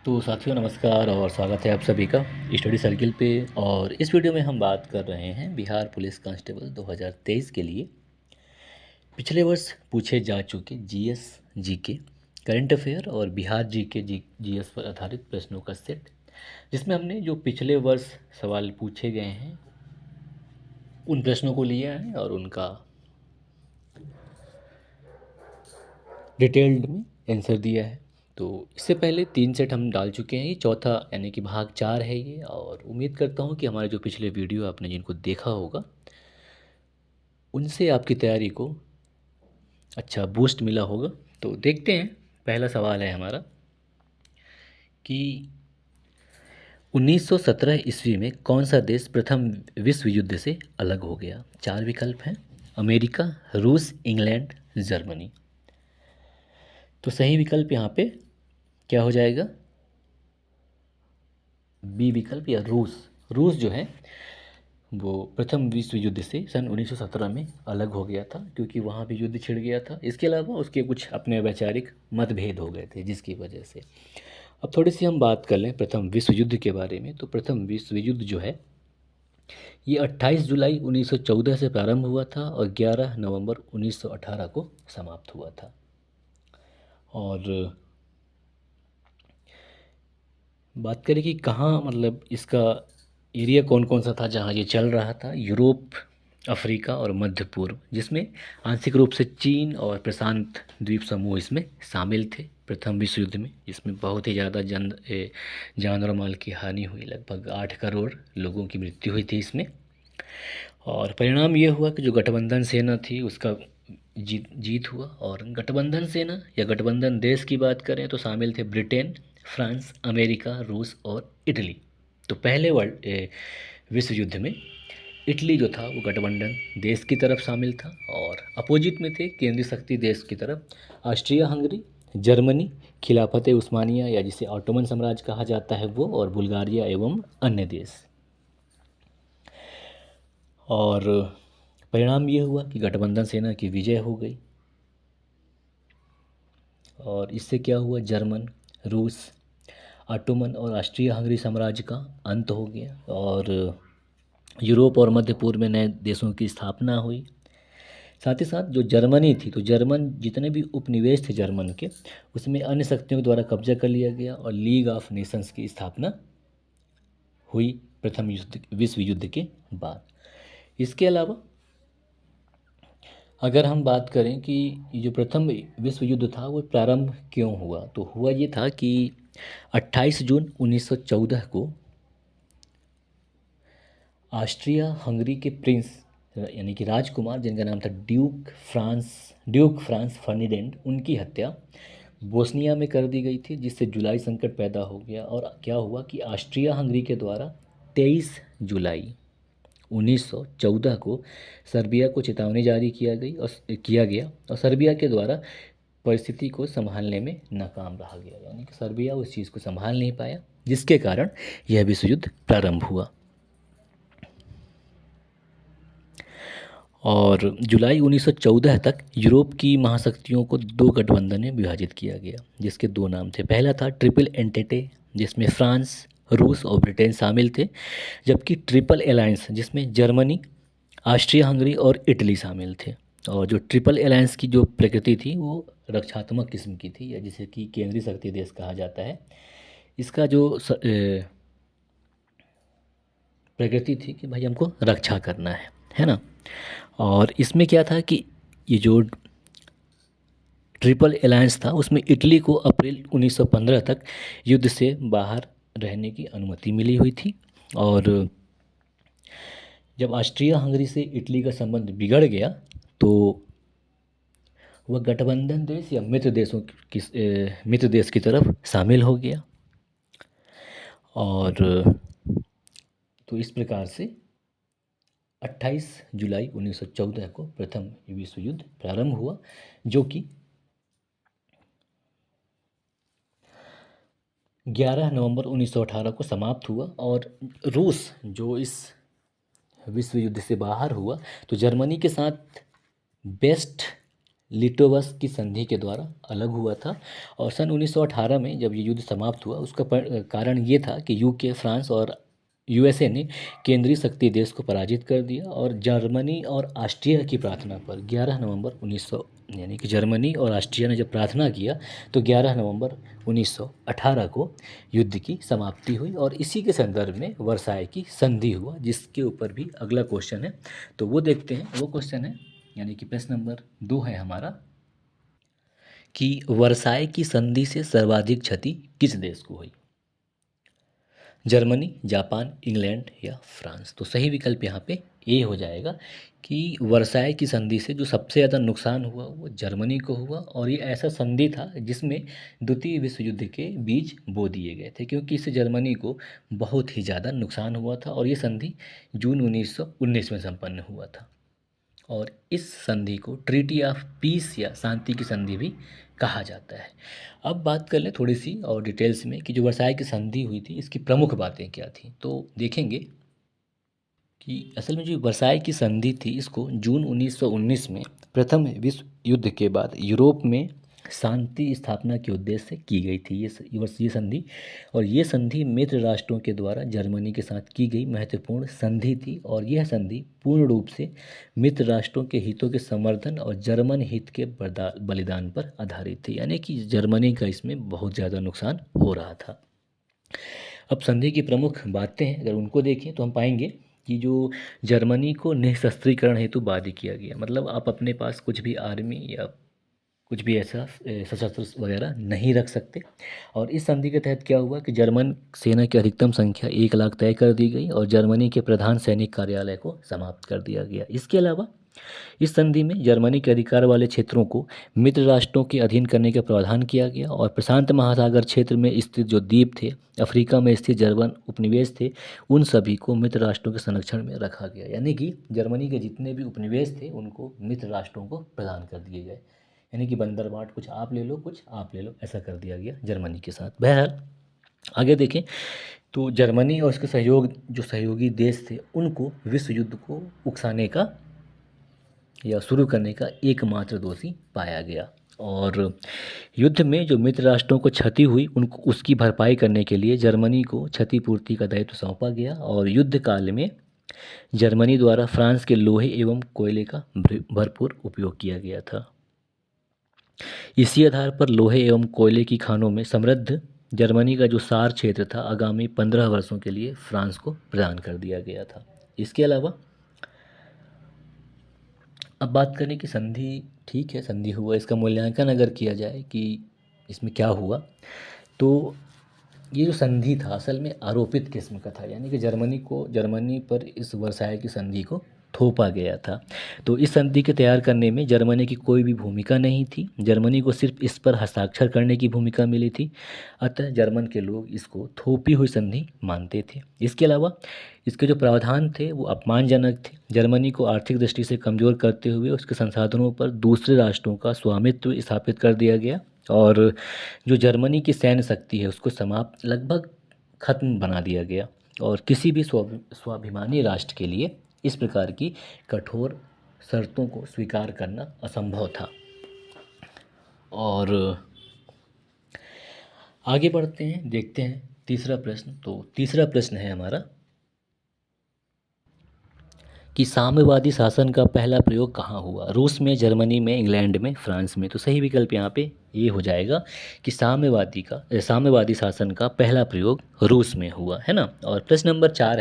तो साथियों नमस्कार और स्वागत है आप सभी का स्टडी सर्किल पे। और इस वीडियो में हम बात कर रहे हैं बिहार पुलिस कांस्टेबल 2023 के लिए पिछले वर्ष पूछे जा चुके जीएस जीके करंट अफेयर और बिहार जीके जीएस पर आधारित प्रश्नों का सेट, जिसमें हमने जो पिछले वर्ष सवाल पूछे गए हैं उन प्रश्नों को लिया है और उनका डिटेल्ड में आंसर दिया है। तो इससे पहले 3 सेट हम डाल चुके हैं, ये चौथा यानी कि भाग 4 है ये। और उम्मीद करता हूँ कि हमारे जो पिछले वीडियो आपने जिनको देखा होगा उनसे आपकी तैयारी को अच्छा बूस्ट मिला होगा। तो देखते हैं, पहला सवाल है हमारा कि 1917 ईस्वी में कौन सा देश प्रथम विश्व युद्ध से अलग हो गया। 4 विकल्प हैं: अमेरिका, रूस, इंग्लैंड, जर्मनी। तो सही विकल्प यहाँ पे क्या हो जाएगा? बी विकल्प या रूस। रूस जो है वो प्रथम विश्व युद्ध से सन 1917 में अलग हो गया था, क्योंकि वहाँ भी युद्ध छिड़ गया था। इसके अलावा उसके कुछ अपने वैचारिक मतभेद हो गए थे, जिसकी वजह से। अब थोड़ी सी हम बात कर लें प्रथम विश्व युद्ध के बारे में। तो प्रथम विश्व युद्ध जो है ये 28 जुलाई 1914 से प्रारंभ हुआ था और 11 नवंबर 1918 को समाप्त हुआ था। और बात करें कि कहाँ, मतलब इसका एरिया कौन कौन सा था जहाँ ये चल रहा था। यूरोप, अफ्रीका और मध्य पूर्व, जिसमें आंशिक रूप से चीन और प्रशांत द्वीप समूह इसमें शामिल थे प्रथम विश्व युद्ध में। इसमें बहुत ही ज़्यादा जान और माल की हानि हुई, लगभग 8 करोड़ लोगों की मृत्यु हुई थी इसमें। और परिणाम ये हुआ कि जो गठबंधन सेना थी उसका जीत हुआ। और गठबंधन सेना या गठबंधन देश की बात करें तो शामिल थे ब्रिटेन, फ्रांस, अमेरिका, रूस और इटली। तो पहले विश्व युद्ध में इटली जो था वो गठबंधन देश की तरफ शामिल था और अपोजिट में थे केंद्रीय शक्ति देश की तरफ ऑस्ट्रिया हंगरी, जर्मनी, खिलाफत उस्मानिया या जिसे ऑटोमन साम्राज्य कहा जाता है वो, और बुल्गारिया एवं अन्य देश। और परिणाम ये हुआ कि गठबंधन सेना की विजय हो गई और इससे क्या हुआ, जर्मन, रूस, ऑटोमन और ऑस्ट्रिया हंगरी साम्राज्य का अंत हो गया और यूरोप और मध्य पूर्व में नए देशों की स्थापना हुई। साथ ही साथ जो जर्मनी थी, तो जर्मन जितने भी उपनिवेश थे जर्मन के, उसमें अन्य शक्तियों के द्वारा कब्जा कर लिया गया और लीग ऑफ नेशंस की स्थापना हुई प्रथम विश्व युद्ध के बाद। इसके अलावा अगर हम बात करें कि ये जो प्रथम विश्व युद्ध था वो प्रारंभ क्यों हुआ, तो हुआ ये था कि 28 जून 1914 को ऑस्ट्रिया हंगरी के प्रिंस यानी कि राजकुमार, जिनका नाम था ड्यूक फ्रांस फर्डिनेंड, उनकी हत्या बोस्निया में कर दी गई थी, जिससे जुलाई संकट पैदा हो गया। और क्या हुआ कि ऑस्ट्रिया हंगरी के द्वारा 23 जुलाई 1914 को सर्बिया को चेतावनी जारी किया गया और सर्बिया के द्वारा परिस्थिति को संभालने में नाकाम रहा गया, यानी कि सर्बिया उस चीज़ को संभाल नहीं पाया, जिसके कारण यह विश्व युद्ध प्रारंभ हुआ। और जुलाई 1914 तक यूरोप की महाशक्तियों को 2 गठबंधन में विभाजित किया गया, जिसके 2 नाम थे। पहला था ट्रिपल एंटेटे, जिसमें फ्रांस, रूस और ब्रिटेन शामिल थे, जबकि ट्रिपल अलायंस जिसमें जर्मनी, ऑस्ट्रिया हंगरी और इटली शामिल थे। और जो ट्रिपल अलायंस की जो प्रकृति थी वो रक्षात्मक किस्म की थी, या जिसे कि केंद्रीय शक्ति देश कहा जाता है। इसका जो प्रकृति थी कि भाई हमको रक्षा करना है ना। और इसमें क्या था कि ये जो ट्रिपल अलायंस था उसमें इटली को अप्रैल 1915 तक युद्ध से बाहर रहने की अनुमति मिली हुई थी। और जब ऑस्ट्रिया हंगरी से इटली का संबंध बिगड़ गया तो वह गठबंधन देश या मित्र देश की तरफ शामिल हो गया। और तो इस प्रकार से 28 जुलाई 1914 को प्रथम विश्व युद्ध प्रारंभ हुआ, जो कि 11 नवंबर 1918 को समाप्त हुआ। और रूस जो इस विश्व युद्ध से बाहर हुआ, तो जर्मनी के साथ बेस्ट लिटोवस की संधि के द्वारा अलग हुआ था। और सन 1918 में जब ये युद्ध समाप्त हुआ, उसका कारण ये था कि यूके, फ्रांस और यूएसए ने केंद्रीय शक्ति देश को पराजित कर दिया, और जर्मनी और ऑस्ट्रिया की प्रार्थना पर 11 नवंबर 1900, यानी कि जर्मनी और ऑस्ट्रिया ने जब प्रार्थना किया तो 11 नवंबर 1918 को युद्ध की समाप्ति हुई। और इसी के संदर्भ में वर्साय की संधि हुआ, जिसके ऊपर भी अगला क्वेश्चन है, तो वो देखते हैं। वो क्वेश्चन है, यानी कि प्रश्न नंबर 2 है हमारा, कि वर्साय की संधि से सर्वाधिक क्षति किस देश को हुई? जर्मनी, जापान, इंग्लैंड या फ्रांस? तो सही विकल्प यहाँ पे ए हो जाएगा कि वर्साय की संधि से जो सबसे ज़्यादा नुकसान हुआ वो जर्मनी को हुआ। और ये ऐसा संधि था जिसमें द्वितीय विश्व युद्ध के बीज बो दिए गए थे, क्योंकि इससे जर्मनी को बहुत ही ज़्यादा नुकसान हुआ था। और ये संधि जून 1919 में संपन्न हुआ था। और इस संधि को ट्रीटी ऑफ पीस या शांति की संधि भी कहा जाता है। अब बात कर लें थोड़ी सी और डिटेल्स में कि जो वर्साय की संधि हुई थी, इसकी प्रमुख बातें क्या थी। तो देखेंगे कि असल में जो वर्साय की संधि थी, इसको जून 1919 में प्रथम विश्व युद्ध के बाद यूरोप में शांति स्थापना के उद्देश्य से की गई थी ये संधि। और ये संधि मित्र राष्ट्रों के द्वारा जर्मनी के साथ की गई महत्वपूर्ण संधि थी। और यह संधि पूर्ण रूप से मित्र राष्ट्रों के हितों के समर्थन और जर्मन हित के बलिदान पर आधारित थी, यानी कि जर्मनी का इसमें बहुत ज़्यादा नुकसान हो रहा था। अब संधि की प्रमुख बातें हैं, अगर उनको देखें तो हम पाएंगे कि जो जर्मनी को निःशस्त्रीकरण हेतु बाध्य किया गया, मतलब आप अपने पास कुछ भी आर्मी या कुछ भी ऐसा सशस्त्र वगैरह नहीं रख सकते। और इस संधि के तहत क्या हुआ कि जर्मन सेना की अधिकतम संख्या 1 लाख तय कर दी गई और जर्मनी के प्रधान सैनिक कार्यालय को समाप्त कर दिया गया। इसके अलावा इस संधि में जर्मनी के अधिकार वाले क्षेत्रों को मित्र राष्ट्रों के अधीन करने का प्रावधान किया गया। और प्रशांत महासागर क्षेत्र में स्थित जो द्वीप थे, अफ्रीका में स्थित जर्मन उपनिवेश थे, उन सभी को मित्र राष्ट्रों के संरक्षण में रखा गया। यानी कि जर्मनी के जितने भी उपनिवेश थे उनको मित्र राष्ट्रों को प्रदान कर दिए गए। यानी कि बंदर बांट, कुछ आप ले लो कुछ आप ले लो, ऐसा कर दिया गया जर्मनी के साथ। बहरहाल आगे देखें तो जर्मनी और उसके सहयोगी देश थे, उनको विश्व युद्ध को उकसाने का या शुरू करने का एकमात्र दोषी पाया गया। और युद्ध में जो मित्र राष्ट्रों को क्षति हुई उनको उसकी भरपाई करने के लिए जर्मनी को क्षतिपूर्ति का दायित्व सौंपा गया। और युद्ध काल में जर्मनी द्वारा फ्रांस के लोहे एवं कोयले का भरपूर उपयोग किया गया था। इसी आधार पर लोहे एवं कोयले की खानों में समृद्ध जर्मनी का जो सार क्षेत्र था, आगामी 15 वर्षों के लिए फ्रांस को प्रदान कर दिया गया था। इसके अलावा अब बात करें कि संधि, ठीक है संधि हुआ, इसका मूल्यांकन अगर किया जाए कि इसमें क्या हुआ, तो ये जो संधि था असल में आरोपित किस्म का था, यानी कि जर्मनी पर इस वर्साय की संधि को थोपा गया था। तो इस संधि के तैयार करने में जर्मनी की कोई भी भूमिका नहीं थी, जर्मनी को सिर्फ इस पर हस्ताक्षर करने की भूमिका मिली थी। अतः जर्मन के लोग इसको थोपी हुई संधि मानते थे। इसके अलावा इसके जो प्रावधान थे वो अपमानजनक थे, जर्मनी को आर्थिक दृष्टि से कमज़ोर करते हुए उसके संसाधनों पर दूसरे राष्ट्रों का स्वामित्व स्थापित कर दिया गया। और जो जर्मनी की सैन्य शक्ति है उसको समाप्त, लगभग खत्म बना दिया गया। और किसी भी स्वाभिमानी राष्ट्र के लिए इस प्रकार की कठोर शर्तों को स्वीकार करना असंभव था। और आगे बढ़ते हैं, देखते हैं तीसरा प्रश्न। तो तीसरा प्रश्न है हमारा कि साम्यवादी शासन का पहला प्रयोग कहाँ हुआ? रूस में, जर्मनी में, इंग्लैंड में, फ्रांस में? तो सही विकल्प यहाँ पे ये हो जाएगा कि साम्यवादी शासन का पहला प्रयोग रूस में हुआ, है ना। और प्रश्न नंबर 4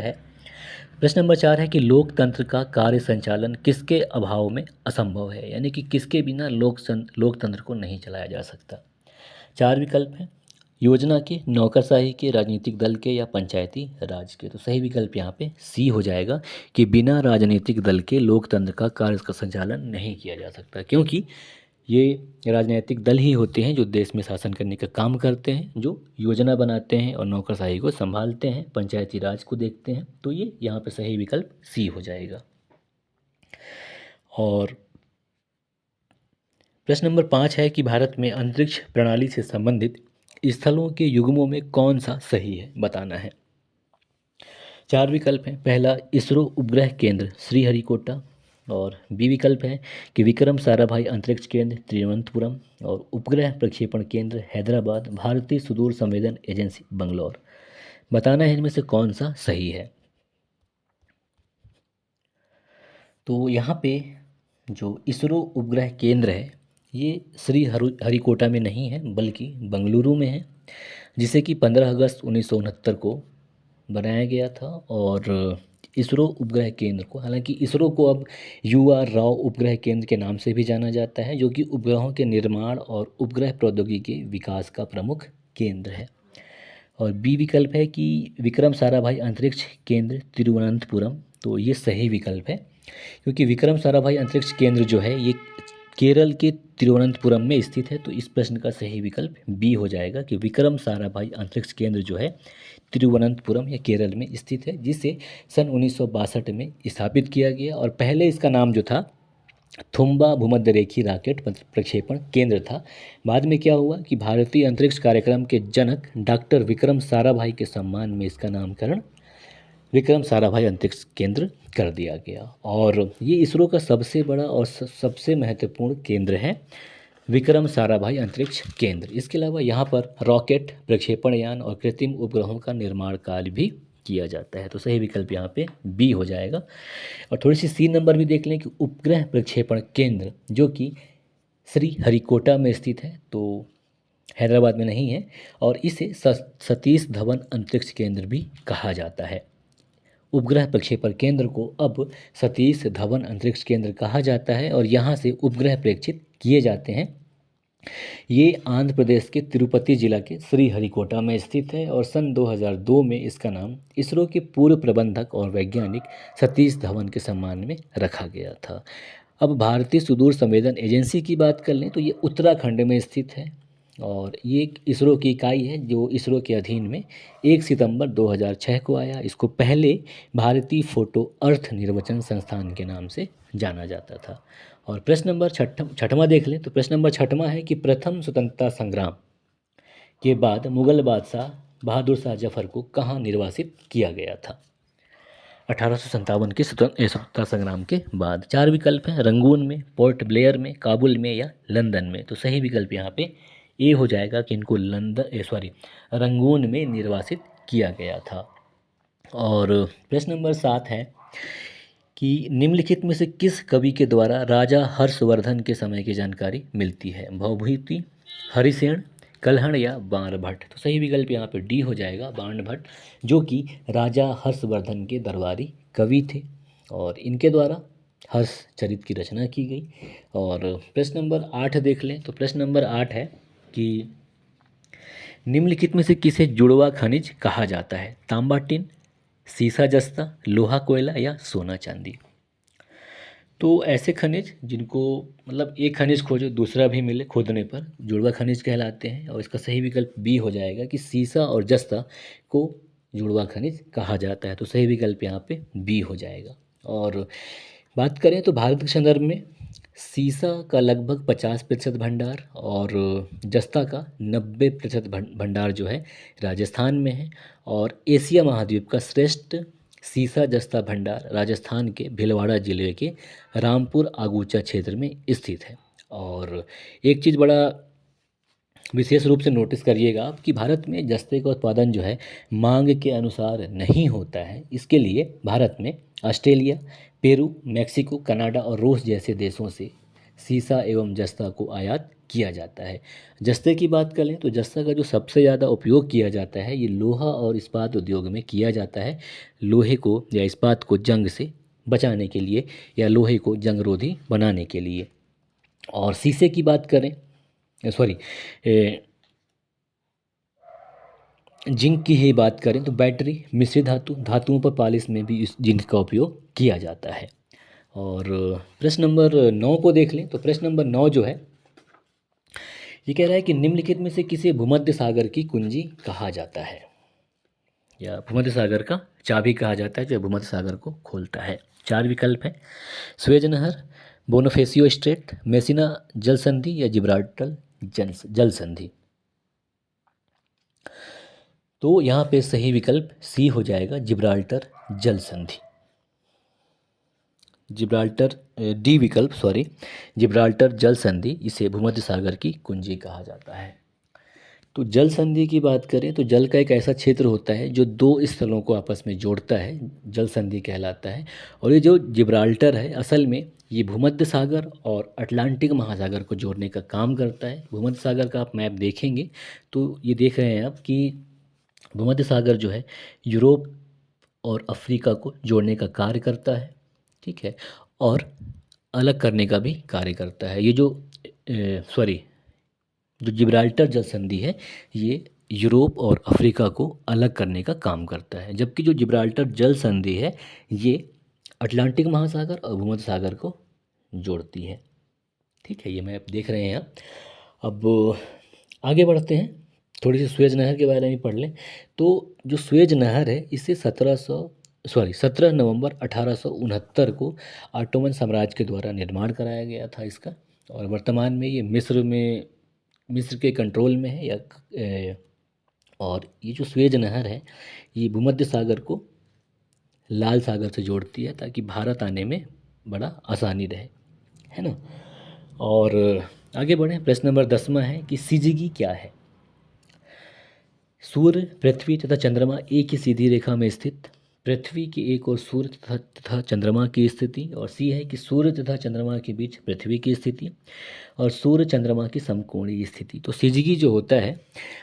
है, कि लोकतंत्र का कार्य संचालन किसके अभाव में असंभव है, यानी कि किसके बिना लोकतंत्र को नहीं चलाया जा सकता। 4 विकल्प हैं, योजना के, नौकरशाही के, राजनीतिक दल के या पंचायती राज के। तो सही विकल्प यहाँ पे सी हो जाएगा कि बिना राजनीतिक दल के लोकतंत्र का कार्य का संचालन नहीं किया जा सकता, क्योंकि ये राजनीतिक दल ही होते हैं जो देश में शासन करने का काम करते हैं, जो योजना बनाते हैं और नौकरशाही को संभालते हैं, पंचायती राज को देखते हैं। तो ये यहाँ पे सही विकल्प सी हो जाएगा। और प्रश्न नंबर 5 है कि भारत में अंतरिक्ष प्रणाली से संबंधित स्थलों के युग्मों में कौन सा सही है, बताना है। 4 विकल्प हैं, पहला इसरो उपग्रह केंद्र श्रीहरिकोटा, और बी विकल्प है कि विक्रम साराभाई अंतरिक्ष केंद्र तिरुवनंतपुरम और उपग्रह प्रक्षेपण केंद्र हैदराबाद भारतीय सुदूर संवेदन एजेंसी बंगलौर। बताना है इनमें से कौन सा सही है। तो यहाँ पे जो इसरो उपग्रह केंद्र है ये श्री हरिकोटा में नहीं है बल्कि बंगलुरु में है, जिसे कि 15 अगस्त 1969 को बनाया गया था। और इसरो उपग्रह केंद्र को, हालांकि इसरो को अब UR राव उपग्रह केंद्र के नाम से भी जाना जाता है, जो कि उपग्रहों के निर्माण और उपग्रह प्रौद्योगिकी के विकास का प्रमुख केंद्र है। और बी विकल्प है कि विक्रम साराभाई अंतरिक्ष केंद्र तिरुवनंतपुरम। तो ये सही विकल्प है, क्योंकि विक्रम साराभाई अंतरिक्ष केंद्र जो है ये केरल के तिरुवनंतपुरम में स्थित है। तो इस प्रश्न का सही विकल्प बी हो जाएगा कि विक्रम साराभाई अंतरिक्ष केंद्र जो है तिरुवनंतपुरम या केरल में स्थित है, जिसे सन 1962 में स्थापित किया गया। और पहले इसका नाम जो था थुम्बा भूमध्यरेखीय रॉकेट प्रक्षेपण केंद्र था। बाद में क्या हुआ कि भारतीय अंतरिक्ष कार्यक्रम के जनक डॉक्टर विक्रम साराभाई के सम्मान में इसका नामकरण विक्रम साराभाई अंतरिक्ष केंद्र कर दिया गया। और ये इसरो का सबसे बड़ा और सबसे महत्वपूर्ण केंद्र है, विक्रम साराभाई अंतरिक्ष केंद्र। इसके अलावा यहाँ पर रॉकेट, प्रक्षेपण यान और कृत्रिम उपग्रहों का निर्माण कार्य भी किया जाता है। तो सही विकल्प यहाँ पे बी हो जाएगा। और थोड़ी सी सी नंबर भी देख लें कि उपग्रह प्रक्षेपण केंद्र जो कि श्री हरिकोटा में स्थित है, तो हैदराबाद में नहीं है, और इसे सतीश धवन अंतरिक्ष केंद्र भी कहा जाता है। उपग्रह प्रक्षेपण केंद्र को अब सतीश धवन अंतरिक्ष केंद्र कहा जाता है और यहाँ से उपग्रह प्रेक्षित किए जाते हैं। ये आंध्र प्रदेश के तिरुपति जिला के श्रीहरिकोटा में स्थित है और सन 2002 में इसका नाम इसरो के पूर्व प्रबंधक और वैज्ञानिक सतीश धवन के सम्मान में रखा गया था। अब भारतीय सुदूर संवेदन एजेंसी की बात कर लें तो ये उत्तराखंड में स्थित है और ये एक इसरो की इकाई है जो इसरो के अधीन में 1 सितंबर 2006 को आया। इसको पहले भारतीय फोटो अर्थ निर्वचन संस्थान के नाम से जाना जाता था। और प्रश्न नंबर छठवां देख लें तो प्रश्न नंबर छठवां है कि प्रथम स्वतंत्रता संग्राम के बाद मुगल बादशाह बहादुर शाह जफर को कहाँ निर्वासित किया गया था 1857 के स्वतंत्रता संग्राम के बाद। 4 विकल्प हैं, रंगून में, पोर्ट ब्लेयर में, काबुल में या लंदन में। तो सही विकल्प यहाँ पे ए हो जाएगा कि इनको रंगून में निर्वासित किया गया था। और प्रश्न नंबर 7 है कि निम्नलिखित में से किस कवि के द्वारा राजा हर्षवर्धन के समय की जानकारी मिलती है, भवभूति, हरिसेन, कल्हण या बाणभट्ट। तो सही विकल्प यहाँ पे डी हो जाएगा, बाणभट्ट, जो कि राजा हर्षवर्धन के दरबारी कवि थे और इनके द्वारा हर्षचरित की रचना की गई। और प्रश्न नंबर 8 देख लें तो प्रश्न नंबर 8 है कि निम्नलिखित में से किसे जुड़वा खनिज कहा जाता है, तांबा टिन, सीसा जस्ता, लोहा कोयला या सोना चांदी। तो ऐसे खनिज जिनको मतलब एक खनिज खोजो दूसरा भी मिले खोदने पर जुड़वा खनिज कहलाते हैं। और इसका सही विकल्प बी हो जाएगा कि सीसा और जस्ता को जुड़वा खनिज कहा जाता है। तो सही विकल्प यहाँ पे बी हो जाएगा। और बात करें तो भारत के संदर्भ में सीसा का लगभग 50% भंडार और जस्ता का 90% भंडार जो है राजस्थान में है। और एशिया महाद्वीप का श्रेष्ठ सीसा जस्ता भंडार राजस्थान के भीलवाड़ा जिले के रामपुर आगूचा क्षेत्र में स्थित है। और एक चीज़ बड़ा विशेष रूप से नोटिस करिएगा आप कि भारत में जस्ते का उत्पादन जो है मांग के अनुसार नहीं होता है। इसके लिए भारत में ऑस्ट्रेलिया, पेरू, मेक्सिको, कनाडा और रूस जैसे देशों से सीसा एवं जस्ता को आयात किया जाता है। जस्ते की बात करें तो जस्ता का जो सबसे ज़्यादा उपयोग किया जाता है ये लोहा और इस्पात उद्योग में किया जाता है, लोहे को या इस्पात को जंग से बचाने के लिए या लोहे को जंगरोधी बनाने के लिए। और शीशे की बात करें सॉरी जिंक की ही बात करें तो बैटरी, मिश्रित धातुओं पर पालिश में भी इस जिंक का उपयोग किया जाता है। और प्रश्न नंबर 9 को देख लें तो प्रश्न नंबर 9 जो है ये कह रहा है कि निम्नलिखित में से किसे भूमध्य सागर की कुंजी कहा जाता है या भूमध्य सागर का चाबी कहा जाता है जो भूमध्य सागर को खोलता है। 4 विकल्प हैं, स्वेज नहर, बोनाफेसियो स्ट्रेट, मेसिना जल संधि या जिब्राल्टर जल संधि। तो यहाँ पे सही विकल्प सी हो जाएगा, जिब्राल्टर जल संधि। जिब्राल्टर डी विकल्प सॉरी, जिब्राल्टर जल संधि, इसे भूमध्य सागर की कुंजी कहा जाता है। तो जल संधि की बात करें तो जल का एक ऐसा क्षेत्र होता है जो दो स्थलों को आपस में जोड़ता है, जल संधि कहलाता है। और ये जो जिब्राल्टर है असल में ये भूमध्य सागर और अटलांटिक महासागर को जोड़ने का काम करता है। भूमध्य सागर का आप मैप देखेंगे तो ये देख रहे हैं आप कि भूमध्य सागर जो है यूरोप और अफ्रीका को जोड़ने का कार्य करता है, ठीक है, और अलग करने का भी कार्य करता है। ये जो सॉरी जो जिब्राल्टर जल संधि है ये यूरोप और अफ्रीका को अलग करने का काम करता है, जबकि जो जिब्राल्टर जल संधि है ये अटलांटिक महासागर और भूमध्य सागर को जोड़ती है, ठीक है। ये मैप देख रहे हैं आप। अब आगे बढ़ते हैं, थोड़ी सी सुएज नहर के बारे में पढ़ लें। तो जो सुएज नहर है इसे 17 नवंबर 1869 को ऑटोमन साम्राज्य के द्वारा निर्माण कराया गया था इसका। और वर्तमान में ये मिस्र के कंट्रोल में है और ये जो सुएज नहर है ये भूमध्य सागर को लाल सागर से जोड़ती है ताकि भारत आने में बड़ा आसानी रहे, है ना। और आगे बढ़ें, प्रश्न नंबर 10वां है कि सिजिगी क्या है। सूर्य, पृथ्वी तथा चंद्रमा एक ही सीधी रेखा में स्थित, पृथ्वी की एक ओर सूर्य तथा चंद्रमा की स्थिति, और सी है कि सूर्य तथा चंद्रमा के बीच पृथ्वी की स्थिति और सूर्य चंद्रमा की समकोणीय स्थिति। तो सिजिगी जो होता है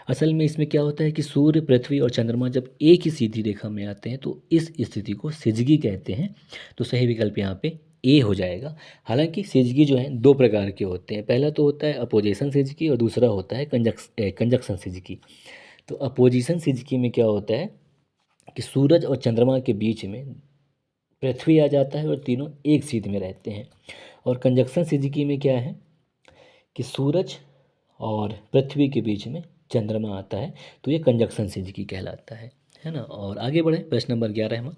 असल में इसमें क्या होता है कि सूर्य, पृथ्वी और चंद्रमा जब एक ही सीधी रेखा में आते हैं तो इस स्थिति को सिजिगी कहते हैं। तो सही विकल्प यहाँ पे ए हो जाएगा। हालांकि सिजिगी जो है दो प्रकार के होते हैं, पहला तो होता है अपोजिशन सिजिगी और दूसरा होता है कंजक्शन सिजिगी। तो अपोजिशन सिजिकी में क्या होता है कि सूरज और चंद्रमा के बीच में पृथ्वी आ जाता है और तीनों एक सीध में रहते हैं। और कंजक्शन सिजिकी में क्या है कि सूरज और पृथ्वी के बीच में चंद्रमा आता है, तो ये कंजक्शन सिजिकी कहलाता है ना। और आगे बढ़े, प्रश्न नंबर 11 में।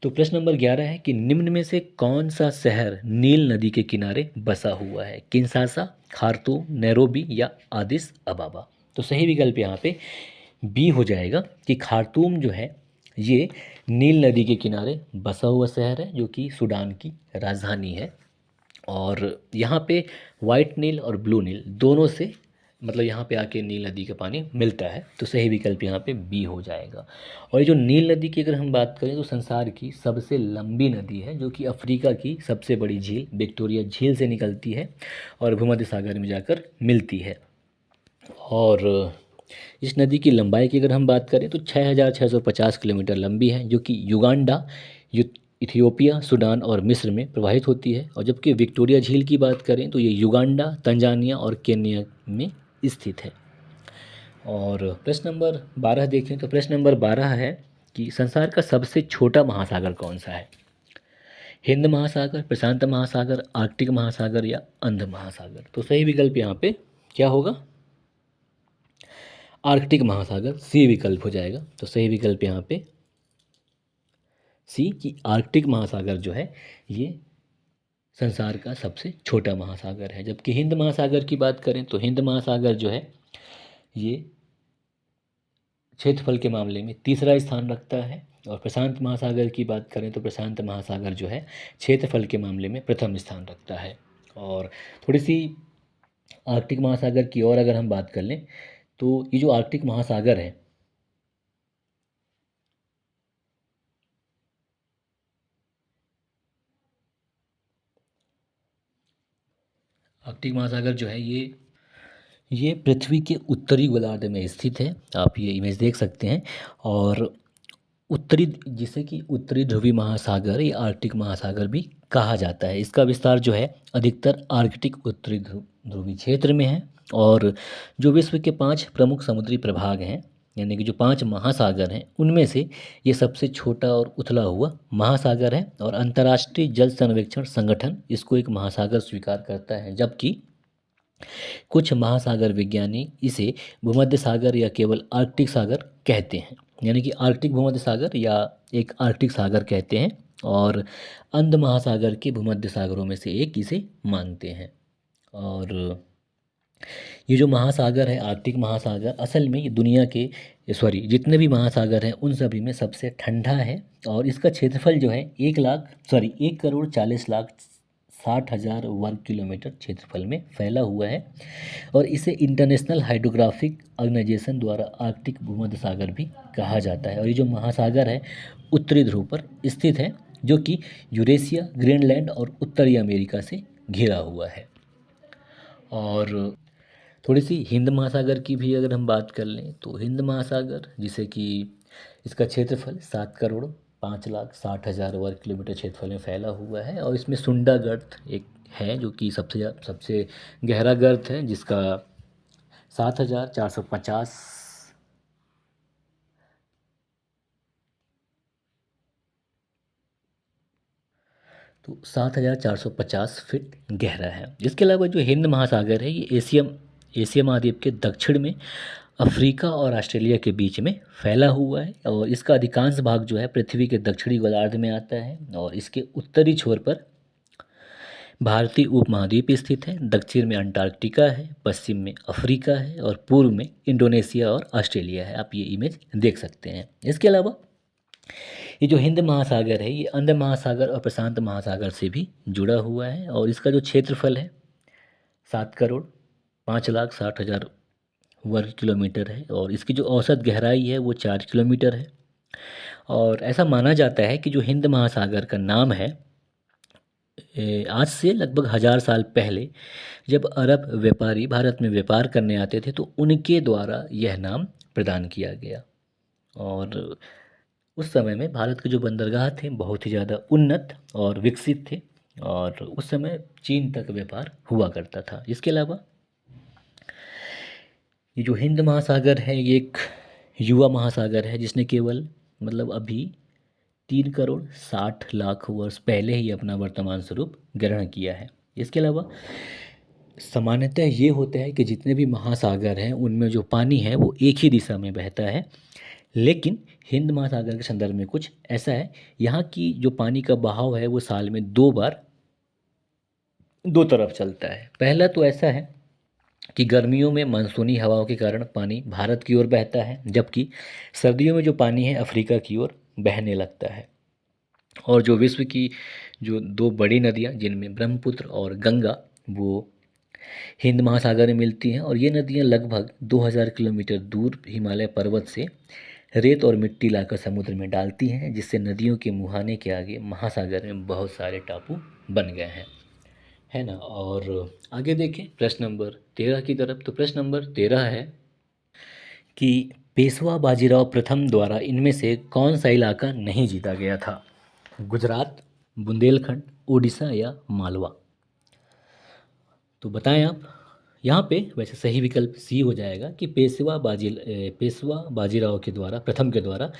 तो प्रश्न नंबर 11 है कि निम्न में से कौन सा शहर नील नदी के किनारे बसा हुआ है, किन्शासा, खार्तूम, नैरोबी या आदिस अबाबा। तो सही विकल्प यहाँ पे बी हो जाएगा कि खार्तूम जो है ये नील नदी के किनारे बसा हुआ शहर है जो कि सूडान की राजधानी है। और यहाँ पे वाइट नील और ब्लू नील दोनों से मतलब यहाँ पे आके नील नदी का पानी मिलता है, तो सही विकल्प यहाँ पे बी हो जाएगा। और ये जो नील नदी की अगर हम बात करें तो संसार की सबसे लंबी नदी है जो कि अफ्रीका की सबसे बड़ी झील विक्टोरिया झील से निकलती है और भूमध्य सागर में जाकर मिलती है। और इस नदी की लंबाई की अगर हम बात करें तो 6,650 किलोमीटर लंबी है, जो कि युगांडा, इथियोपिया, सूडान और मिस्र में प्रवाहित होती है। और जबकि विक्टोरिया झील की बात करें तो ये युगांडा, तंजानिया और केन्या में स्थित है। और प्रश्न नंबर 12 देखें तो प्रश्न नंबर 12 है कि संसार का सबसे छोटा महासागर कौन सा है, हिंद महासागर, प्रशांत महासागर, आर्कटिक महासागर या अंध महासागर। तो सही विकल्प यहाँ पे क्या होगा, आर्कटिक महासागर, सी विकल्प हो जाएगा। तो सही विकल्प यहाँ पे सी कि आर्कटिक महासागर जो है ये संसार का सबसे छोटा महासागर है। जबकि हिंद महासागर की बात करें तो हिंद महासागर जो है ये क्षेत्रफल के मामले में तीसरा स्थान रखता है। और प्रशांत महासागर की बात करें तो प्रशांत महासागर जो है क्षेत्रफल के मामले में प्रथम स्थान रखता है। और थोड़ी सी आर्कटिक महासागर की और अगर हम बात कर लें तो ये जो आर्कटिक महासागर है आर्कटिक महासागर जो है ये पृथ्वी के उत्तरी गोलार्ध में स्थित है। आप ये इमेज देख सकते हैं। और उत्तरी जिसे कि उत्तरी ध्रुवीय महासागर या आर्कटिक महासागर भी कहा जाता है। इसका विस्तार जो है अधिकतर आर्कटिक उत्तरी ध्रुवीय क्षेत्र में है। और जो विश्व के 5 प्रमुख समुद्री प्रभाग हैं यानी कि जो 5 महासागर हैं उनमें से ये सबसे छोटा और उथला हुआ महासागर है। और अंतर्राष्ट्रीय जल सर्वेक्षण संगठन इसको एक महासागर स्वीकार करता है, जबकि कुछ महासागर विज्ञानी इसे भूमध्य सागर या केवल आर्कटिक सागर कहते हैं, यानी कि आर्कटिक भूमध्य सागर या एक आर्कटिक सागर कहते हैं। और अंध महासागर के भूमध्य सागरों में से एक इसे मानते हैं। और ये जो महासागर है आर्कटिक महासागर असल में ये दुनिया के सॉरी जितने भी महासागर हैं उन सभी में सबसे ठंडा है और इसका क्षेत्रफल जो है 1,40,60,60 वर्ग किलोमीटर क्षेत्रफल में फैला हुआ है और इसे इंटरनेशनल हाइड्रोग्राफिक ऑर्गेनाइजेशन द्वारा आर्कटिक भूमध्य सागर भी कहा जाता है। और ये जो महासागर है उत्तरी ध्रुव पर स्थित है जो कि यूरेशिया, ग्रीनलैंड और उत्तरी अमेरिका से घिरा हुआ है। और थोड़ी सी हिंद महासागर की भी अगर हम बात कर लें तो हिंद महासागर जिसे कि इसका क्षेत्रफल 7,05,60,000 वर्ग किलोमीटर क्षेत्रफल में फैला हुआ है और इसमें सुंडा गर्त एक है जो कि सबसे गहरा गर्त है जिसका 7,450 तो 7,450 फीट गहरा है। इसके अलावा जो हिंद महासागर है ये एशिया महाद्वीप के दक्षिण में अफ्रीका और ऑस्ट्रेलिया के बीच में फैला हुआ है और इसका अधिकांश भाग जो है पृथ्वी के दक्षिणी गोलार्ध में आता है और इसके उत्तरी छोर पर भारतीय उपमहाद्वीप स्थित है, दक्षिण में अंटार्कटिका है, पश्चिम में अफ्रीका है और पूर्व में इंडोनेशिया और ऑस्ट्रेलिया है। आप ये इमेज देख सकते हैं। इसके अलावा ये जो हिंद महासागर है ये अंध महासागर और प्रशांत महासागर से भी जुड़ा हुआ है और इसका जो क्षेत्रफल है 7,05,60,000 वर्ग किलोमीटर है और इसकी जो औसत गहराई है वो 4 किलोमीटर है। और ऐसा माना जाता है कि जो हिंद महासागर का नाम है आज से लगभग 1,000 साल पहले जब अरब व्यापारी भारत में व्यापार करने आते थे तो उनके द्वारा यह नाम प्रदान किया गया। और उस समय में भारत के जो बंदरगाह थे बहुत ही ज़्यादा उन्नत और विकसित थे और उस समय चीन तक व्यापार हुआ करता था। इसके अलावा ये जो हिंद महासागर है ये एक युवा महासागर है जिसने केवल मतलब अभी 3,60,00,000 वर्ष पहले ही अपना वर्तमान स्वरूप ग्रहण किया है। इसके अलावा सामान्यतः ये होता है कि जितने भी महासागर हैं उनमें जो पानी है वो एक ही दिशा में बहता है, लेकिन हिंद महासागर के संदर्भ में कुछ ऐसा है, यहाँ की जो पानी का बहाव है वो साल में 2 बार दो तरफ चलता है। पहला तो ऐसा है कि गर्मियों में मानसूनी हवाओं के कारण पानी भारत की ओर बहता है जबकि सर्दियों में जो पानी है अफ्रीका की ओर बहने लगता है। और जो विश्व की जो 2 बड़ी नदियाँ जिनमें ब्रह्मपुत्र और गंगा वो हिंद महासागर में मिलती हैं और ये नदियाँ लगभग 2,000 किलोमीटर दूर हिमालय पर्वत से रेत और मिट्टी लाकर समुद्र में डालती हैं जिससे नदियों के मुहाने के आगे महासागर में बहुत सारे टापू बन गए हैं, है ना। और आगे देखें प्रश्न नंबर 13 की तरफ। तो प्रश्न नंबर 13 है कि पेशवा बाजीराव प्रथम द्वारा इनमें से कौन सा इलाका नहीं जीता गया था? गुजरात, बुंदेलखंड, उड़ीसा या मालवा? तो बताएं आप। यहाँ पे वैसे सही विकल्प सी हो जाएगा कि पेशवा बाजीराव के द्वारा प्रथम के द्वारा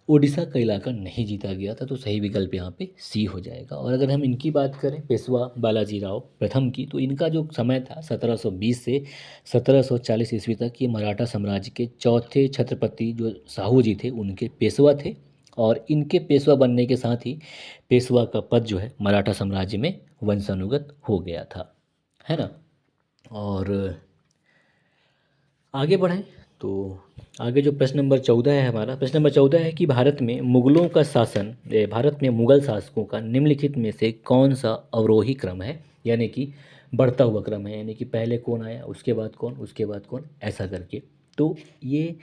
उड़ीसा का इलाका नहीं जीता गया था, तो सही विकल्प यहाँ पे सी हो जाएगा। और अगर हम इनकी बात करें पेशवा बालाजीराव प्रथम की, तो इनका जो समय था 1720 से 1740 ईस्वी तक, ये मराठा साम्राज्य के चौथे छत्रपति जो साहू जी थे उनके पेशवा थे और इनके पेशवा बनने के साथ ही पेशवा का पद जो है मराठा साम्राज्य में वंशानुगत हो गया था, है ना। और आगे बढ़ें तो आगे जो प्रश्न नंबर 14 है हमारा, प्रश्न नंबर 14 है कि भारत में मुगल शासकों का निम्नलिखित में से कौन सा अवरोही क्रम है, यानी कि बढ़ता हुआ क्रम है, यानी कि पहले कौन आया उसके बाद कौन उसके बाद कौन ऐसा करके। तो ये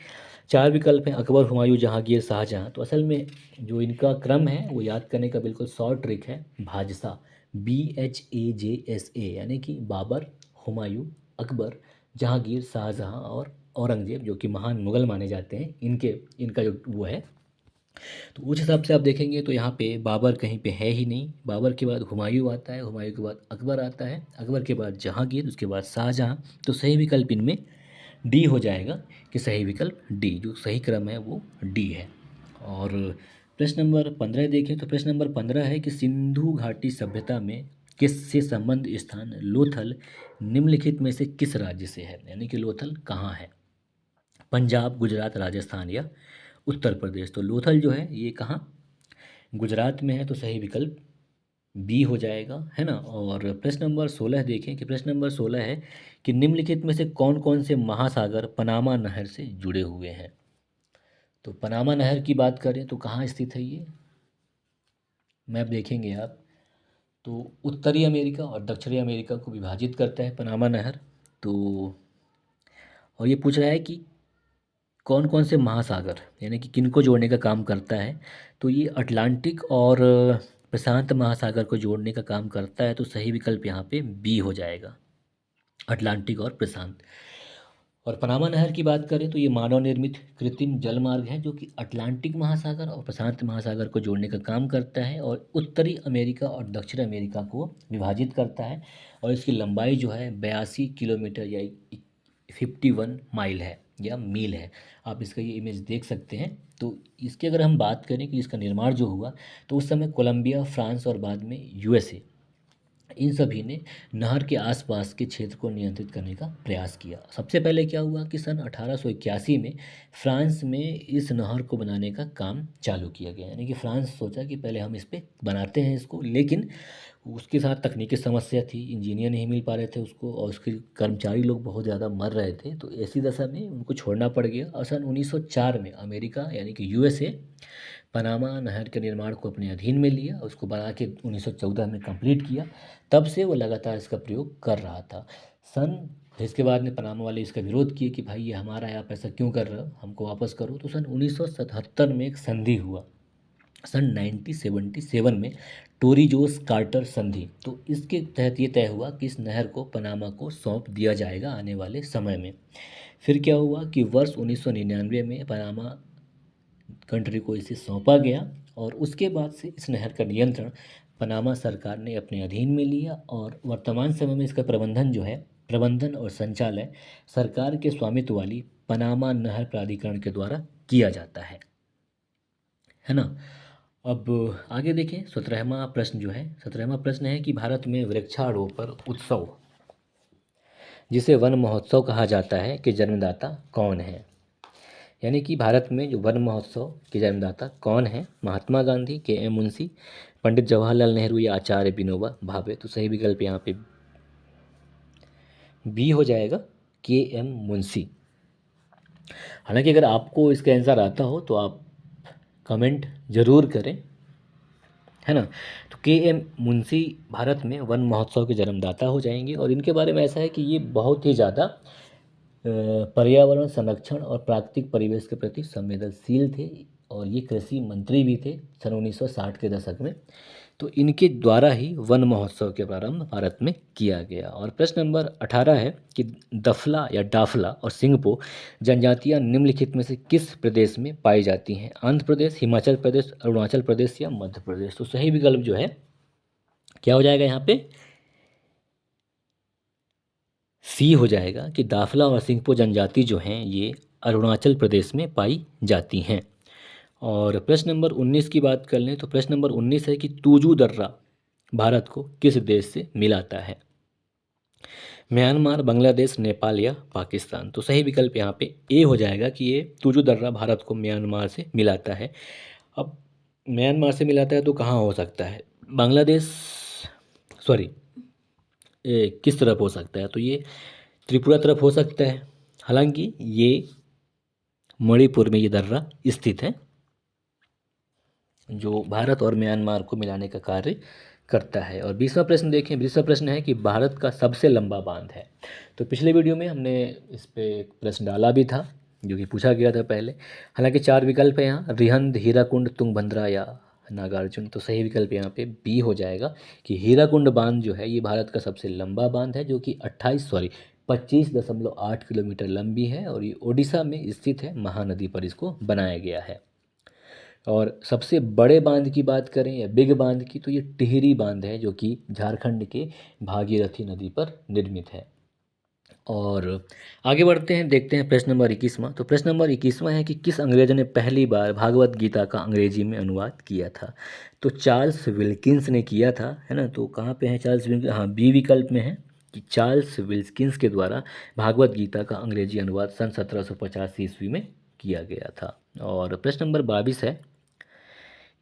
4 विकल्प हैं अकबर, हुमायूं, जहांगीर, शाहजहां। तो असल में जो इनका क्रम है वो याद करने का बिल्कुल शॉर्ट ट्रिक है, भाजसा, BHAJSA, यानी कि बाबर, हुमायूं, अकबर, जहांगीर, शाहजहां और औरंगजेब जो कि महान मुगल माने जाते हैं, इनका जो वो है। तो उस हिसाब से आप देखेंगे तो यहाँ पे बाबर कहीं पे है ही नहीं, बाबर के बाद हुमायूं आता है, हुमायूं के बाद अकबर आता है, अकबर के बाद जहांगीर, उसके बाद शाहजहां। तो सही विकल्प इनमें डी हो जाएगा कि सही विकल्प डी, जो सही क्रम है वो डी है। और प्रश्न नंबर 15 देखें तो प्रश्न नंबर 15 है कि सिंधु घाटी सभ्यता में किससे संबंध स्थान लोथल निम्नलिखित में से किस राज्य से है, यानी कि लोथल कहाँ है? पंजाब, गुजरात, राजस्थान या उत्तर प्रदेश? तो लोथल जो है ये कहाँ गुजरात में है, तो सही विकल्प बी हो जाएगा, है ना। और प्रश्न नंबर 16 देखें कि प्रश्न नंबर 16 है कि निम्नलिखित में से कौन कौन से महासागर पनामा नहर से जुड़े हुए हैं। तो पनामा नहर की बात करें तो कहाँ स्थित है ये, मैप देखेंगे आप तो उत्तरी अमेरिका और दक्षिणी अमेरिका को विभाजित करता है पनामा नहर। तो और ये पूछ रहा है कि कौन कौन से महासागर यानी कि किनको जोड़ने का काम करता है। तो ये अटलांटिक और प्रशांत महासागर को जोड़ने का काम करता है। तो सही विकल्प यहाँ पे बी हो जाएगा, अटलांटिक और प्रशांत। और पनामा नहर की बात करें तो ये मानव निर्मित कृत्रिम जल मार्ग है जो कि अटलांटिक महासागर और प्रशांत महासागर को जोड़ने का काम करता है और उत्तरी अमेरिका और दक्षिण अमेरिका को विभाजित करता है। और इसकी लंबाई जो है 82 किलोमीटर या 51 माइल है या मील है। आप इसका ये इमेज देख सकते हैं। तो इसकी अगर हम बात करें कि इसका निर्माण जो हुआ तो उस समय कोलंबिया, फ्रांस और बाद में यूएसए, इन सभी ने नहर के आसपास के क्षेत्र को नियंत्रित करने का प्रयास किया। सबसे पहले क्या हुआ कि सन 1881 में फ्रांस में इस नहर को बनाने का काम चालू किया गया। यानी कि फ्रांस सोचा कि पहले हम इस पे बनाते हैं इसको, लेकिन उसके साथ तकनीकी समस्या थी, इंजीनियर नहीं मिल पा रहे थे उसको और उसके कर्मचारी लोग बहुत ज़्यादा मर रहे थे। तो ऐसी दशा में उनको छोड़ना पड़ गया और सन 1904 में अमेरिका यानी कि यूएसए पनामा नहर के निर्माण को अपने अधीन में लिया, उसको बना के 1914 में कंप्लीट किया। तब से वो लगातार इसका प्रयोग कर रहा था। सन इसके बाद में पनामा वाले इसका विरोध किए कि भाई ये हमारा है, आप ऐसा क्यों कर रहे हो, हमको वापस करो। तो सन 1977 में एक संधि हुआ, सन 1977 में टोरिजोस कार्टर संधि। तो इसके तहत ये तय हुआ कि इस नहर को पनामा को सौंप दिया जाएगा आने वाले समय में। फिर क्या हुआ कि वर्ष 1999 में पनामा कंट्री को इसे सौंपा गया और उसके बाद से इस नहर का नियंत्रण पनामा सरकार ने अपने अधीन में लिया और वर्तमान समय में इसका प्रबंधन जो है, प्रबंधन और संचालन सरकार के स्वामित्व वाली पनामा नहर प्राधिकरण के द्वारा किया जाता है ना। अब आगे देखें 17वां प्रश्न जो है, 17वां प्रश्न है कि भारत में वृक्षारोपण उत्सव जिसे वन महोत्सव कहा जाता है के जन्मदाता कौन है। यानी कि भारत में जो वन महोत्सव के जन्मदाता कौन है, महात्मा गांधी, के एम मुंशी, पंडित जवाहरलाल नेहरू या आचार्य विनोबा भावे। तो सही विकल्प यहाँ पे बी हो जाएगा, के एम मुंशी। हालांकि अगर आपको इसका आंसर आता हो तो आप कमेंट जरूर करें, है ना। तो के एम मुंशी भारत में वन महोत्सव के जन्मदाता हो जाएंगे और इनके बारे में ऐसा है कि ये बहुत ही ज़्यादा पर्यावरण संरक्षण और प्राकृतिक परिवेश के प्रति संवेदनशील थे और ये कृषि मंत्री भी थे सन 1960 के दशक में। तो इनके द्वारा ही वन महोत्सव के प्रारंभ भारत में किया गया। और प्रश्न नंबर 18 है कि दफला या डाफला और सिंगपो जनजातियां निम्नलिखित में से किस प्रदेश में पाई जाती हैं। आंध्र प्रदेश, हिमाचल प्रदेश, अरुणाचल प्रदेश या मध्य प्रदेश। तो सही विकल्प जो है क्या हो जाएगा यहाँ पे, सी हो जाएगा कि दाफला और सिंगपो जनजाति जो हैं ये अरुणाचल प्रदेश में पाई जाती हैं। और प्रश्न नंबर 19 की बात कर लें तो प्रश्न नंबर 19 है कि तूजू दर्रा भारत को किस देश से मिलाता है। म्यांमार, बांग्लादेश, नेपाल या पाकिस्तान। तो सही विकल्प यहाँ पे ए हो जाएगा कि ये तूजू दर्रा भारत को म्यांमार से मिलाता है। अब म्यांमार से मिलाता है तो कहाँ हो सकता है, बांग्लादेश, सॉरी किस तरफ हो सकता है, तो ये त्रिपुरा तरफ हो सकता है। हालांकि ये मणिपुर में ये दर्रा स्थित है जो भारत और म्यांमार को मिलाने का कार्य करता है। और 20वां प्रश्न देखें, 20वां प्रश्न है कि भारत का सबसे लंबा बांध है। तो पिछले वीडियो में हमने इस पे एक प्रश्न डाला भी था जो कि पूछा गया था पहले। हालांकि 4 विकल्प है यहाँ, रिहंद, हीराकुंड, तुंगभद्रा या नागार्जुन। तो सही विकल्प यहाँ पे बी हो जाएगा कि हीराकुंड बांध जो है ये भारत का सबसे लंबा बांध है जो कि 25.8 किलोमीटर लंबी है और ये ओडिशा में स्थित है, महानदी पर इसको बनाया गया है। और सबसे बड़े बांध की बात करें या बिग बांध की तो ये टिहरी बांध है जो कि झारखंड के भागीरथी नदी पर निर्मित है। और आगे बढ़ते हैं, देखते हैं प्रश्न नंबर 21वां। तो प्रश्न नंबर 21वां है कि किस अंग्रेज ने पहली बार भागवत गीता का अंग्रेजी में अनुवाद किया था। तो चार्ल्स विल्किंस ने किया था, है ना। तो कहाँ पे है चार्ल्स विल्किंस, हाँ बी विकल्प में है कि चार्ल्स विल्किंस के द्वारा भागवत गीता का अंग्रेजी अनुवाद सन 1785 ईस्वी में किया गया था। और प्रश्न नंबर 22 है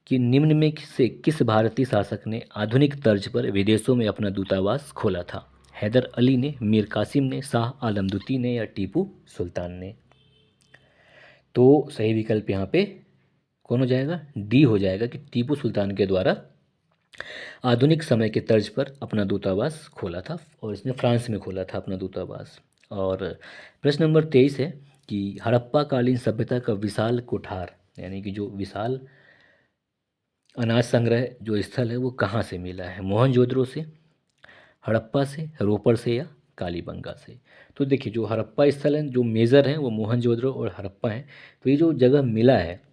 कि निम्न में से किस भारतीय शासक ने आधुनिक तर्ज पर विदेशों में अपना दूतावास खोला था? हैदर अली ने, मीर कासिम ने, शाह आलम द्वितीय ने या टीपू सुल्तान ने? तो सही विकल्प यहाँ पे कौन हो जाएगा? डी हो जाएगा कि टीपू सुल्तान के द्वारा आधुनिक समय के तर्ज पर अपना दूतावास खोला था और इसने फ्रांस में खोला था अपना दूतावास। और प्रश्न नंबर 23 है कि हड़प्पा कालीन सभ्यता का विशाल कोठार यानी कि जो विशाल अनाज संग्रह जो स्थल है वो कहाँ से मिला है? मोहनजोदड़ो से, हड़प्पा से, रोपड़ से या कालीबंगा से? तो देखिए जो हड़प्पा स्थल है जो मेजर हैं वो मोहनजोदड़ो और हड़प्पा हैं। तो ये जो जगह मिला है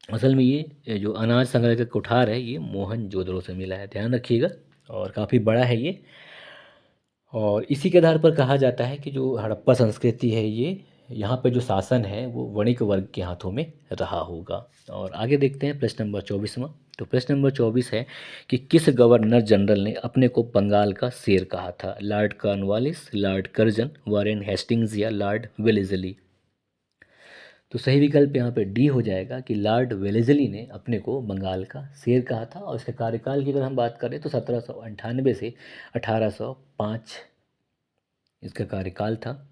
असल में ये जो अनाज संग्रह का कोठार है ये मोहनजोदड़ो से मिला है, ध्यान रखिएगा। और काफ़ी बड़ा है ये। और इसी के आधार पर कहा जाता है कि जो हड़प्पा संस्कृति है ये यहाँ पे जो शासन है वो वणिक वर्ग के हाथों में रहा होगा। और आगे देखते हैं प्रश्न नंबर 24वां। तो प्रश्न नंबर 24 है कि किस गवर्नर जनरल ने अपने को बंगाल का शेर कहा था? Lord Cornwallis, Lord Curzon, Warren Hastings या लॉर्ड वेलेस्ली? तो सही विकल्प यहाँ पे डी हो जाएगा कि लॉर्ड वेलेस्ली ने अपने को बंगाल का शेर कहा था। और इसके कार्यकाल की अगर हम बात करें तो 1798 से 1805 इसका कार्यकाल था।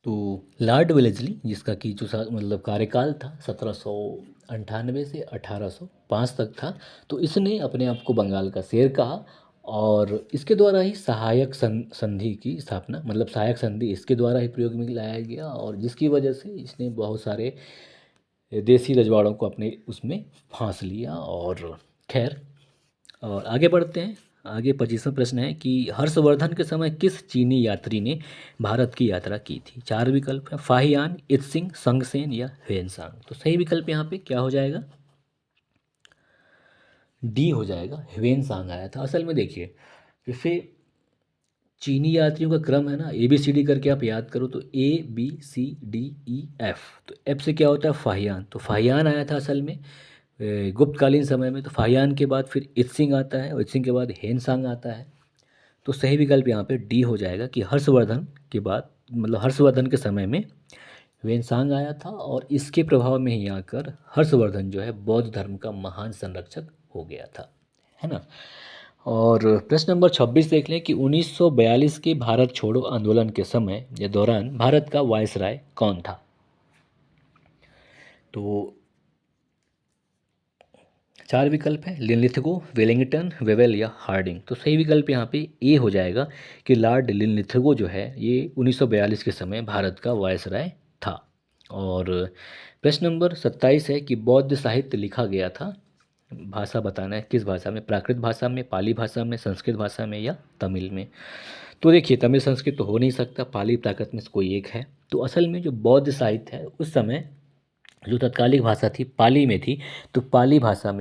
तो लॉर्ड वेलेस्ली जिसका कि जो मतलब कार्यकाल था 1798 से 1805 तक था, तो इसने अपने आप को बंगाल का शेर कहा। और इसके द्वारा ही सहायक संधि की स्थापना मतलब सहायक संधि इसके द्वारा ही प्रयोग में लाया गया और जिसकी वजह से इसने बहुत सारे देसी रजवाड़ों को अपने उसमें फांस लिया। और खैर और आगे बढ़ते हैं। आगे 25वां प्रश्न है कि हर्षवर्धन के समय किस चीनी यात्री ने भारत की यात्रा की थी? 4 विकल्प है, फाहियान, इत्सिंग, संगसेन या ह्वेनसांग? तो सही विकल्प यहाँ पे क्या हो जाएगा? डी हो जाएगा, ह्वेनसांग आया था। असल में देखिए जैसे चीनी यात्रियों का क्रम है ना ABCD करके आप याद करो तो ABCDEF, तो एफ से क्या होता है? फाहियान। तो फाहियान आया था असल में गुप्तकालीन समय में। तो फाहियान के बाद फिर इत्सिंग आता है और इत्सिंग के बाद ह्वेनसांग आता है। तो सही विकल्प यहाँ पे डी हो जाएगा कि हर्षवर्धन के बाद मतलब हर्षवर्धन के समय में ह्वेनसांग आया था और इसके प्रभाव में ही आकर हर्षवर्धन जो है बौद्ध धर्म का महान संरक्षक हो गया था, है ना। और प्रश्न नंबर 26 देख लें कि 1942 के भारत छोड़ो आंदोलन के समय या दौरान भारत का वायसराय कौन था? तो 4 विकल्प है, लिनलिथगो, वेलिंगटन, वेवेल या हार्डिंग? तो सही विकल्प यहाँ पे ए हो जाएगा कि लॉर्ड लिनलिथगो जो है ये 1942 के समय भारत का वायसराय था। और प्रश्न नंबर 27 है कि बौद्ध साहित्य लिखा गया था, भाषा बताना है किस भाषा में? प्राकृत भाषा में, पाली भाषा में, संस्कृत भाषा में या तमिल में? तो देखिए तमिल संस्कृत तो हो नहीं सकता, पाली प्राकृत में से कोई एक है। तो असल में जो बौद्ध साहित्य है उस समय जो तत्कालिक भाषा थी पाली में थी। तो पाली भाषा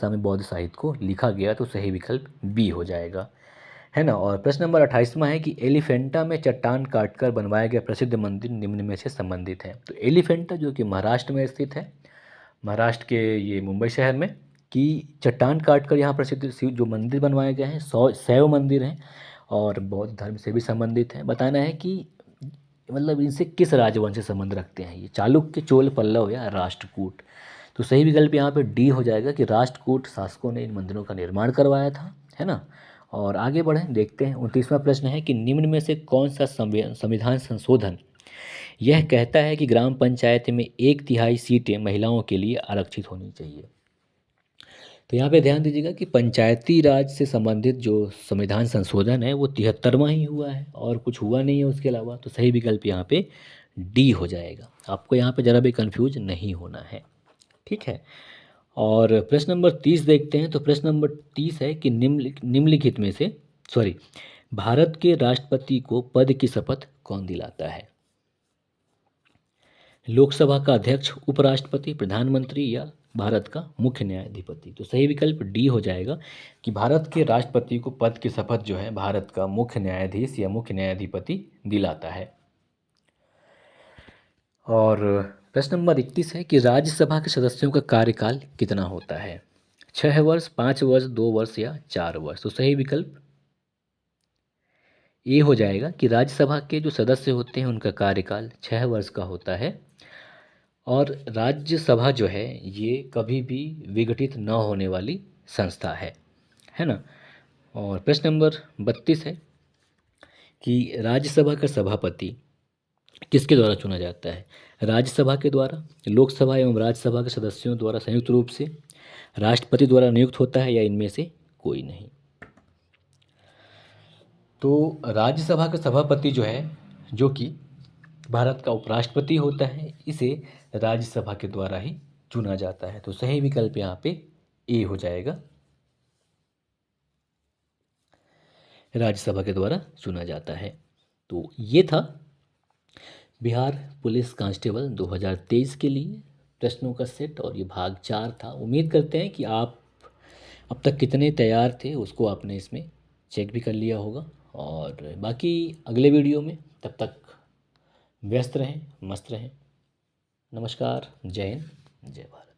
में बौद्ध साहित्य को लिखा गया। तो सही विकल्प बी हो जाएगा, है ना। और प्रश्न नंबर 28वां है कि एलिफेंटा में चट्टान काटकर बनवाया गया प्रसिद्ध मंदिर निम्न में से संबंधित है? तो एलिफेंटा जो कि महाराष्ट्र में स्थित है, महाराष्ट्र के ये मुंबई शहर में, कि चट्टान काटकर यहाँ प्रसिद्ध शिव जो मंदिर बनवाए गए हैं 100 शैव मंदिर हैं और बौद्ध धर्म से भी संबंधित हैं। बताना है कि मतलब इनसे किस राजवंश से संबंध रखते हैं ये? चालुक्य, चोल, पल्लव या राष्ट्रकूट? तो सही विकल्प यहाँ पे डी हो जाएगा कि राष्ट्रकूट शासकों ने इन मंदिरों का निर्माण करवाया था, है ना। और आगे बढ़ें, देखते हैं 29वां प्रश्न है कि निम्न में से कौन सा संविधान संशोधन यह कहता है कि ग्राम पंचायत में 1/3 सीटें महिलाओं के लिए आरक्षित होनी चाहिए? तो यहाँ पे ध्यान दीजिएगा कि पंचायती राज से संबंधित जो संविधान संशोधन है वो 73वां ही हुआ है और कुछ हुआ नहीं है उसके अलावा। तो सही विकल्प यहाँ पे डी हो जाएगा। आपको यहाँ पे ज़रा भी कंफ्यूज नहीं होना है, ठीक है। और प्रश्न नंबर 30 देखते हैं। तो प्रश्न नंबर 30 है कि निम्नलिखित में से भारत के राष्ट्रपति को पद की शपथ कौन दिलाता है? लोकसभा का अध्यक्ष, उपराष्ट्रपति, प्रधानमंत्री या भारत का मुख्य न्यायाधिपति? तो सही विकल्प डी हो जाएगा कि भारत के राष्ट्रपति को पद की शपथ जो है भारत का मुख्य न्यायाधीश या मुख्य न्यायाधिपति दिलाता है। और प्रश्न नंबर 31 है कि राज्यसभा के सदस्यों का कार्यकाल कितना होता है? 6 वर्ष, 5 वर्ष, 2 वर्ष या 4 वर्ष? तो सही विकल्प ए हो जाएगा कि राज्यसभा के जो सदस्य होते हैं उनका कार्यकाल 6 वर्ष का होता है। और राज्यसभा जो है ये कभी भी विघटित न होने वाली संस्था है ना। और प्रश्न नंबर 32 है कि राज्यसभा का सभापति किसके द्वारा चुना जाता है? राज्यसभा के द्वारा, लोकसभा एवं राज्यसभा के सदस्यों द्वारा संयुक्त रूप से, राष्ट्रपति द्वारा नियुक्त होता है या इनमें से कोई नहीं। तो राज्यसभा का सभापति जो है, जो कि भारत का उपराष्ट्रपति होता है, इसे राज्यसभा के द्वारा ही चुना जाता है। तो सही विकल्प यहाँ पे ए हो जाएगा, राज्यसभा के द्वारा चुना जाता है। तो ये था बिहार पुलिस कांस्टेबल 2023 के लिए प्रश्नों का सेट, और ये भाग 4 था। उम्मीद करते हैं कि आप अब तक कितने तैयार थे उसको आपने इसमें चेक भी कर लिया होगा। और बाकी अगले वीडियो में, तब तक व्यस्त रहें, मस्त रहें। नमस्कार, जय हिंद, जय भारत।